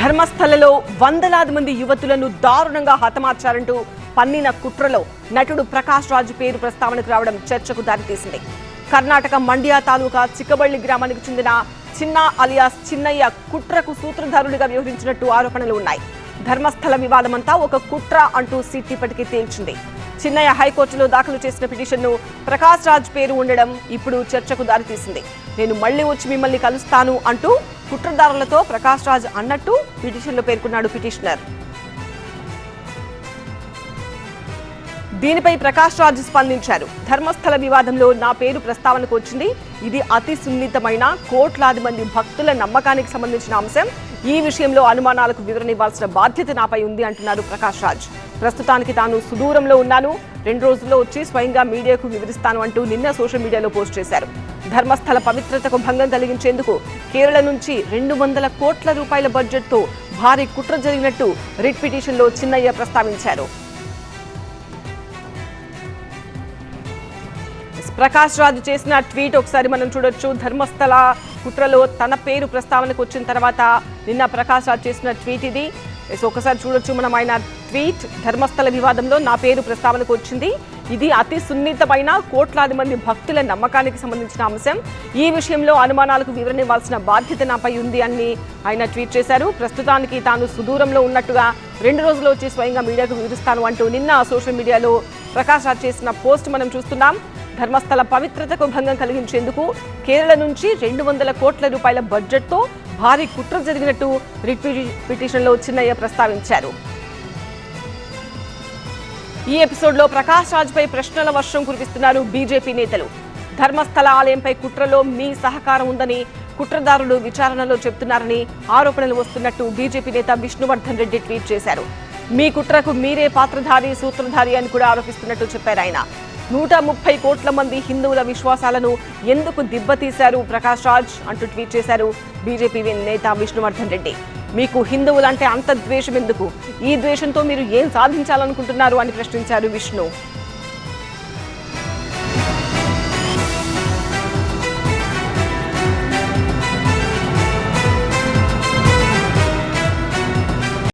ధర్మస్థలలో వందలాది మంది యువతులను దారుణంగా హతమార్చారంటూ పన్నిన కుట్రలో నటుడు ప్రకాష్ రాజ్ పేరు ప్రస్తావనకు రావడం చర్చకు దారితీసింది. కర్ణాటక మండ్య తాలూకా చిక్కబళ్లి గ్రామానికి చెందిన చిన్న అలియాస్ చిన్నయ్య కుట్రకు సూత్రధారుడిగా వ్యవహరించినట్టు ఆరోపణలు ఉన్నాయి. ధర్మస్థల వివాదమంతా ఒక కుట్ర అంటూ సిట్ ఇప్పటికీ తేల్చింది. చిన్నయ్య హైకోర్టులో దాఖలు చేసిన పిటిషన్ను ప్రకాష్ రాజ్ పేరు ఉండడం ఇప్పుడు చర్చకు దారితీసింది. నేను మళ్లీ వచ్చి మిమ్మల్ని కలుస్తాను అంటూ కుట్రదారులతో ప్రకాష్ రాజ్ అన్నట్టు పిటిషన్లో పేర్కొన్నాడు పిటిషనర్. దీనిపై ప్రకాష్ రాజ్ స్పందించారు. ధర్మస్థల వివాదంలో నా పేరు ప్రస్తావనకు వచ్చింది. ఇది అతి సున్నితమైన కోట్లాది మంది భక్తుల నమ్మకానికి సంబంధించిన అంశం. ఈ విషయంలో అనుమానాలకు వివరణ ఇవ్వాల్సిన బాధ్యత నాపై ఉంది అంటున్నారు ప్రకాష్ రాజ్. ప్రస్తుతానికి తాను సుదూరంలో ఉన్నాను, 2 రోజుల్లో వచ్చి స్వయంగా మీడియాకు వివరిస్తాను అంటూ నిన్న సోషల్ మీడియాలో పోస్ట్ చేశారు. ధర్మస్థల పవిత్రతకు భంగం కలిగించేందుకు కేరళ నుంచి 200 కోట్ల రూపాయల బడ్జెట్తో భారీ కుట్ర జరిగినట్టు రిట్ పిటిషన్లో చిన్నయ్య ప్రస్తావించారు. ప్రకాష్ రాజ్ చేసిన ట్వీట్ ఒకసారి మనం చూడొచ్చు. ధర్మస్థల కుట్రలో తన పేరు ప్రస్తావనకు వచ్చిన తర్వాత నిన్న ప్రకాష్ రాజ్ చేసిన ట్వీట్ ఇది. ఒకసారి చూడొచ్చు మనం ఆయన ట్వీట్. ధర్మస్థల వివాదంలో నా పేరు ప్రస్తావనకు వచ్చింది. ఇది అతి సున్నితమైన కోట్లాది మంది భక్తుల నమ్మకానికి సంబంధించిన అంశం. ఈ విషయంలో అనుమానాలకు వివరణ ఇవ్వాల్సిన బాధ్యత నాపై ఉంది అని ఆయన ట్వీట్ చేశారు. ప్రస్తుతానికి తాను సుదూరంలో ఉన్నట్టుగా 2 రోజుల్లో వచ్చి స్వయంగా మీడియాకు వివరిస్తాను అంటూ నిన్న సోషల్ మీడియాలో ప్రకాష్ రాజ్ చేసిన పోస్ట్ మనం చూస్తున్నాం. ధర్మస్థల పవిత్రతకు భంగం కలిగించేందుకు కేరళ నుంచి 200 కోట్ల రూపాయల బడ్జెట్తో భారీ కుట్ర జరిగినట్టు రిట్ పిటిషన్లో చిన్నయ్య ప్రస్తావించారు. ఈ ఎపిసోడ్లో ప్రకాష్ రాజ్ పై ప్రశ్నల వర్షం కురిపిస్తున్నారు బీజేపీ నేతలు. ధర్మస్థల ఆలయంపై కుట్రలో మీ సహకారం ఉందని కుట్రదారులు విచారణలో చెబుతున్నారని ఆరోపణలు వస్తున్నట్టు బీజేపీ నేత విష్ణువర్ధన్ రెడ్డి ట్వీట్ చేశారు. మీ కుట్రకు మీరే పాత్రధారి, సూత్రధారి అని కూడా ఆరోపిస్తున్నట్టు చెప్పారు ఆయన. 130 కోట్ల మంది హిందువుల విశ్వాసాలను ఎందుకు దిబ్బతీశారు ప్రకాష్ రాజ్ అంటూ ట్వీట్ చేశారు బీజేపీ నేత విష్ణువర్ధన్ రెడ్డి. మీకు హిందువులంటే అంత ద్వేషం ఎందుకు? ఈ ద్వేషంతో మీరు ఏం సాధించాలనుకుంటున్నారు అని ప్రశ్నించారు విష్ణు.